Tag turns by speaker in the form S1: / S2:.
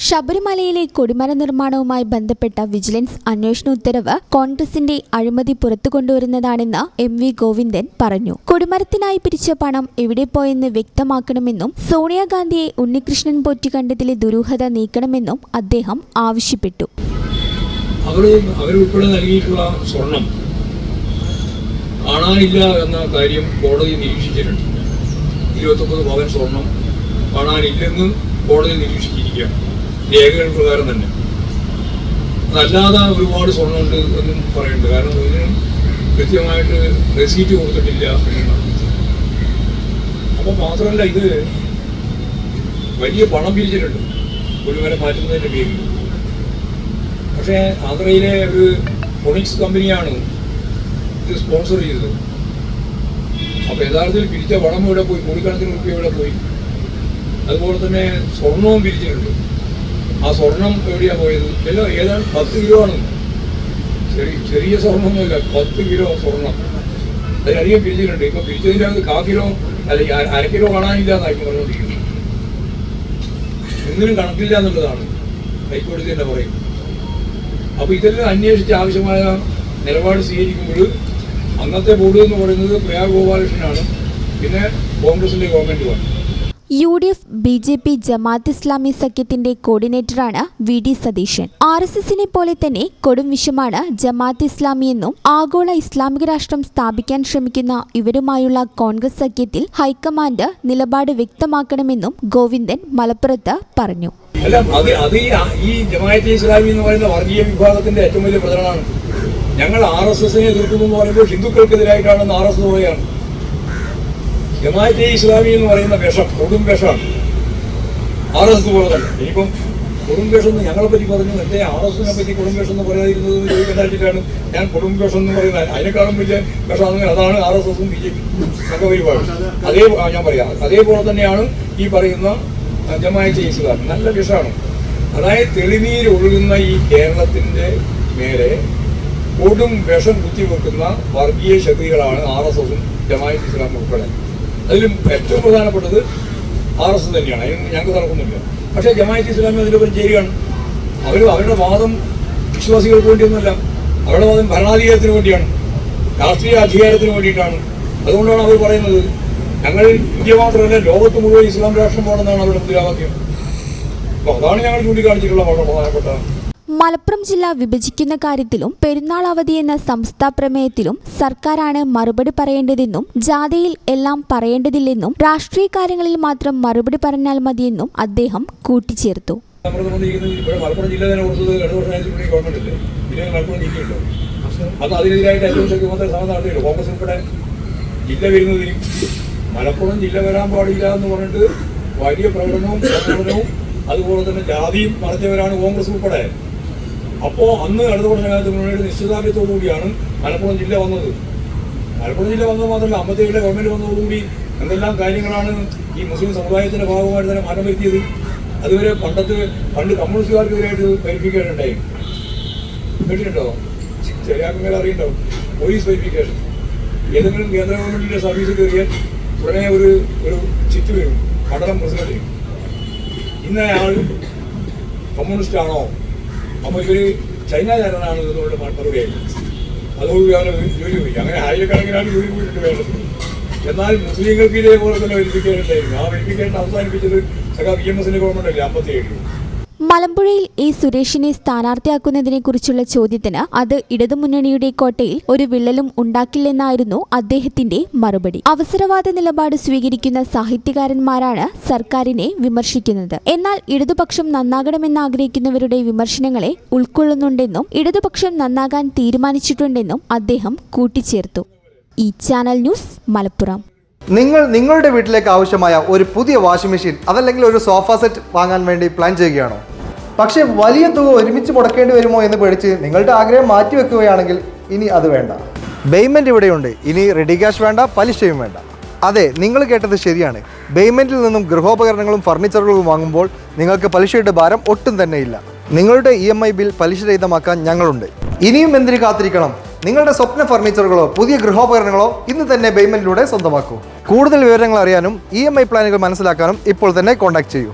S1: ശബരിമലയിലെ കൊടിമര നിർമ്മാണവുമായി ബന്ധപ്പെട്ട വിജിലൻസ് അന്വേഷണ ഉത്തരവ് കോൺഗ്രസിന്റെ അഴിമതി പുറത്തുകൊണ്ടുവരുന്നതാണെന്ന് MV ഗോവിന്ദൻ പറഞ്ഞു. കൊടിമരത്തിനായി പിരിച്ച പണം എവിടെ പോയെന്ന് വ്യക്തമാക്കണമെന്നും സോണിയാഗാന്ധിയെ ഉണ്ണികൃഷ്ണൻ പോറ്റി കണ്ടതിലെ ദുരൂഹത നീക്കണമെന്നും അദ്ദേഹം ആവശ്യപ്പെട്ടു.
S2: അവരുൾപ്പെടെ നൽകിയിട്ടുള്ള സ്വർണം കാണാനില്ല എന്ന കാര്യം കോടതി നിരീക്ഷിച്ചിട്ടുണ്ട്. 29 പവൻ സ്വർണം കാണാനില്ലെന്ന് കോടതി നിരീക്ഷിച്ചിരിക്കുകയാണ്, രേഖകൾ പ്രകാരം തന്നെ. അതല്ലാതെ ഒരുപാട് സ്വർണ്ണമുണ്ട് എന്നും പറയുന്നുണ്ട്. കാരണം ഇതിന് കൃത്യമായിട്ട് റെസീറ്റ് കൊടുത്തിട്ടില്ല എന്നാണ്. അപ്പം മാത്രമല്ല, ഇത് വലിയ പണം പിരിച്ചിട്ടുണ്ട് കൊടിമര മാറ്റുന്നതിൻ്റെ പേരിൽ. പക്ഷേ ആന്ധ്രയിലെ ഒരു ഫോണിക്സ് കമ്പനിയാണ് ഇത് സ്പോൺസർ ചെയ്തത്. അപ്പോൾ യഥാർത്ഥത്തിൽ പിരിച്ച പണം ഇവിടെ പോയി, കോടിക്കണക്കിന് റുപ്യ ഇവിടെ പോയി. അതുപോലെ തന്നെ സ്വർണവും പിരിച്ചിട്ടുണ്ട്. ആ സ്വർണം എവിടെയാണ് പോയത്? എല്ലാം ഏതാണ്ട് 10 കിലോ ആണ്. ചെറിയ സ്വർണ്ണമൊന്നുമില്ല, 10 കിലോ സ്വർണം അതിലധികം പിരിച്ചിട്ടുണ്ട്. ഇപ്പൊ പിരിച്ചതിൻ്റെ അകത്ത് 1/4 കിലോ അല്ലെങ്കിൽ 1/2 കിലോ കാണാനില്ല എന്നായിരിക്കും പറഞ്ഞുകൊണ്ടിരിക്കുന്നത്. ഒന്നിനും കണക്കില്ല എന്നുള്ളതാണ് ഹൈക്കോടതി തന്നെ പറയും. അപ്പോൾ ഇതെല്ലാം അന്വേഷിച്ച് ആവശ്യമായ നിലപാട് സ്വീകരിക്കുമ്പോൾ അന്നത്തെ ബോർഡ് എന്ന് പറയുന്നത് പ്രയാഗ് ഗോപാലകൃഷ്ണനാണ്, പിന്നെ കോൺഗ്രസിന്റെ ഗവൺമെന്റുമാണ്.
S1: UDF, BJP, ജമാഅത്ത് ഇസ്ലാമി സഖ്യത്തിന്റെ കോർഡിനേറ്ററാണ് VD സതീശൻ. RSSനെ പോലെ തന്നെ കൊടും വിഷമാണ് ജമാഅത്ത് ഇസ്ലാമിയെന്നും ആഗോള ഇസ്ലാമിക രാഷ്ട്രം സ്ഥാപിക്കാൻ ശ്രമിക്കുന്ന ഇവരുമായുള്ള കോൺഗ്രസ് സഖ്യത്തിൽ ഹൈക്കമാൻഡ് നിലപാട് വ്യക്തമാക്കണമെന്നും ഗോവിന്ദൻ മലപ്പുറത്ത് പറഞ്ഞു.
S2: ഈ ജമാഅത്തെ ഇസ്ലാമി എന്ന് പറയുന്ന വർഗീയ വിഭാഗത്തിന്റെ ഏറ്റവും വലിയ പ്രചരണമാണ്. ഞങ്ങൾ RSSനെ എതിർക്കുമെന്ന് പറയുമ്പോൾ ഹിന്ദുക്കൾക്കെതിരായിട്ടാണെന്ന് RSS പറയുകയാണ്. ജമാഅത്തെ ഇസ്ലാമി എന്ന് പറയുന്ന വിഷം, കൊടും വിഷമാണ്. RSS പോലെ തന്നെ. ഇനിയിപ്പം കൊടും വിഷം എന്ന് ഞങ്ങളെ പറ്റി പറഞ്ഞു, എന്തേ RSSനെ പറ്റി കൊടും വിഷം എന്ന് പറയാതിരുന്നത് ചോദിക്കേണ്ടായിട്ടാണ് ഞാൻ കൊടും വിഷം എന്ന് പറയുന്നത്. അതിനേക്കാളും വലിയ വിഷമാണെങ്കിൽ അതാണ് RSSും BJP സംഘപരിവാറും. ഞാൻ പറയാം, അതേപോലെ തന്നെയാണ് ഈ പറയുന്ന ജമാഅത്തെ ഇസ്ലാമി. നല്ല വിഷമാണ്. അതായത് തെളിനീരൊഴുകുന്ന ഈ കേരളത്തിന്റെ മേലെ കൊടും വിഷം കുത്തിവെക്കുന്ന വർഗീയ ശക്തികളാണ് RSSും ജമാഅത്തെ ഇസ്ലാമും ഉൾപ്പെടെ. അതിലും ഏറ്റവും പ്രധാനപ്പെട്ടത് RSS തന്നെയാണ്. അതിന് ഞങ്ങൾക്ക് തർക്കമൊന്നുമില്ല. പക്ഷേ ജമാഅത്തെ ഇസ്ലാമി അതിലൊപ്പം ചേരുകയാണ്. അവരുടെ വാദം വിശ്വാസികൾക്ക് വേണ്ടിയൊന്നുമല്ല, അവരുടെ വാദം ഭരണാധികാരത്തിന് വേണ്ടിയാണ്, രാഷ്ട്രീയ അധികാരത്തിന് വേണ്ടിയിട്ടാണ്. അതുകൊണ്ടാണ് അവർ പറയുന്നത് ഞങ്ങൾ ഇന്ത്യ മാത്രമല്ല ലോകത്ത് മുഴുവൻ ഇസ്ലാം രാഷ്ട്രം പോകണമെന്നാണ് അവരുടെ മുദ്രാവാക്യം. അപ്പോൾ അതാണ് ഞങ്ങൾ ചൂണ്ടിക്കാണിച്ചിട്ടുള്ള വളരെ പ്രധാനപ്പെട്ട.
S1: മലപ്പുറം ജില്ല വിഭജിക്കുന്ന കാര്യത്തിലും പെരുന്നാൾ അവധി എന്ന സംസ്ഥാന പ്രമേയത്തിലും സർക്കാരാണ് മറുപടി പറയേണ്ടതെന്നും ജാഥയിൽ എല്ലാം പറയേണ്ടതില്ലെന്നും രാഷ്ട്രീയ കാര്യങ്ങളിൽ മാത്രം മറുപടി പറഞ്ഞാൽ മതിയെന്നും അദ്ദേഹം കൂട്ടിച്ചേർത്തു.
S2: മലപ്പുറം ജില്ല തന്നെ കൊടുത്തത് 2 വർഷമായിട്ട് ഗവൺമെന്റില്ലേ, പിന്നെ മലപ്പുറം ജില്ലയുണ്ടോ? അത് അതിനെതിരായിട്ട് ഏറ്റവും ശക്തമായ സമരം നടത്തിയില്ല. കോൺഗ്രസ് ഉൾപ്പെടെ ജില്ല വരുന്നതിനും മലപ്പുറം ജില്ല വരാൻ പാടില്ല എന്ന് പറഞ്ഞിട്ട് വലിയ പ്രകടനവും അതുപോലെ തന്നെ ജാതിയും നടത്തിയവരാണ് കോൺഗ്രസ് ഉൾപ്പെടെ. അപ്പോൾ അന്ന് ഇടതുപക്ഷ ജനാധിപത്യ നിശ്ചിതാർത്ഥ്യത്തോടു കൂടിയാണ് മലപ്പുറം ജില്ല വന്നത്. മലപ്പുറം ജില്ല വന്നത് മാത്രമല്ല, അമ്പത്തേഴിലെ ഗവൺമെന്റ് വന്നതോടുകൂടി എന്തെല്ലാം കാര്യങ്ങളാണ് ഈ മുസ്ലിം സമുദായത്തിന്റെ ഭാഗമായിട്ട് തന്നെ മാറ്റം വരുത്തിയത്. അതുവരെ പണ്ട് കമ്മ്യൂണിസ്റ്റുകാർക്കെതിരായിട്ട് വെരിഫിക്കേഷൻ ഉണ്ടായി, കേട്ടിട്ടുണ്ടോ? ചെറിയാക്കുമേൽ അറിയുണ്ടാവും. Police verification. ഏതെങ്കിലും കേന്ദ്ര ഗവൺമെന്റിന്റെ സർവീസ് കയറിയാൽ ഉടനെ ഒരു ചിറ്റ് വരും, പഠനം പ്രസിഡന്റ്. ഇന്ന ആൾ കമ്മ്യൂണിസ്റ്റ് ആണോ, അപ്പോൾ ഇവർ ചൈനക്കാരനാണ് എന്നുള്ള മറുപടിയായി. അതോടുകൂടി അവരെ ജോലി പോയി. അങ്ങനെ ആയിരക്കണക്കിനാണ് ജോലി പോയിട്ട് വേണ്ടത്. എന്നാൽ മുസ്ലിങ്ങൾക്ക് ഇതേപോലെ തന്നെ വെരിഫിക്കേഷൻ ഉണ്ടായിരുന്നു. ആ വെരിഫിക്കേഷൻ അവസാനിപ്പിച്ചത് VMSന്റെ ഗവൺമെന്റ് അല്ലേ, 57.
S1: മലമ്പുഴയിൽ സുരേഷിനെ സ്ഥാനാർത്ഥിയാക്കുന്നതിനെക്കുറിച്ചുള്ള ചോദ്യത്തിന് അത് ഇടതുമുന്നണിയുടെ കോട്ടയിൽ ഒരു വിള്ളലും ഉണ്ടാക്കില്ലെന്നായിരുന്നു അദ്ദേഹത്തിന്റെ മറുപടി. അവസരവാദ നിലപാട് സ്വീകരിക്കുന്ന സാഹിത്യകാരന്മാരാണ് സർക്കാരിനെ വിമർശിക്കുന്നത്. എന്നാൽ ഇടതുപക്ഷം നന്നാകണമെന്ന് ആഗ്രഹിക്കുന്നവരുടെ വിമർശനങ്ങളെ ഉൾക്കൊള്ളുന്നുണ്ടെന്നും ഇടതുപക്ഷം നന്നാകാൻ തീരുമാനിച്ചിട്ടുണ്ടെന്നും അദ്ദേഹം കൂട്ടിച്ചേർത്തു. ഈ ചാനൽ ന്യൂസ്, മലപ്പുറം.
S3: നിങ്ങളുടെ വീട്ടിലേക്ക് ആവശ്യമായ ഒരു പുതിയ വാഷിംഗ് മെഷീൻ അതല്ലെങ്കിൽ ഒരു സോഫ സെറ്റ് വാങ്ങാൻ വേണ്ടി പ്ലാൻ ചെയ്യുകയാണോ? പക്ഷേ വലിയ തുക ഒരുമിച്ച് മുടക്കേണ്ടി വരുമോ എന്ന് പേടിച്ച് നിങ്ങളുടെ ആഗ്രഹം മാറ്റിവെക്കുകയാണെങ്കിൽ ഇനി അത് വേണ്ട. പേയ്മെൻറ്റ് ഇവിടെയുണ്ട്. ഇനി റെഡി ക്യാഷ് വേണ്ട, പലിശയും വേണ്ട. അതെ, നിങ്ങൾ കേട്ടത് ശരിയാണ്. പേയ്മെൻറ്റിൽ നിന്നും ഗൃഹോപകരണങ്ങളും ഫർണിച്ചറുകളും വാങ്ങുമ്പോൾ നിങ്ങൾക്ക് പലിശയുടെ ഭാരം ഒട്ടും തന്നെ ഇല്ല. നിങ്ങളുടെ EMI ബിൽ പലിശരഹിതമാക്കാൻ ഞങ്ങളുണ്ട്. ഇനിയും എന്തിനു കാത്തിരിക്കണം? നിങ്ങളുടെ സ്വപ്ന ഫർണിച്ചറുകളോ പുതിയ ഗൃഹോപകരണങ്ങളോ ഇന്ന് തന്നെ പേയ്മെന്റിലൂടെ സ്വന്തമാക്കൂ. കൂടുതൽ വിവരങ്ങൾ അറിയാനും EMI പ്ലാനുകൾ മനസ്സിലാക്കാനും ഇപ്പോൾ തന്നെ കോൺടാക്ട് ചെയ്യൂ.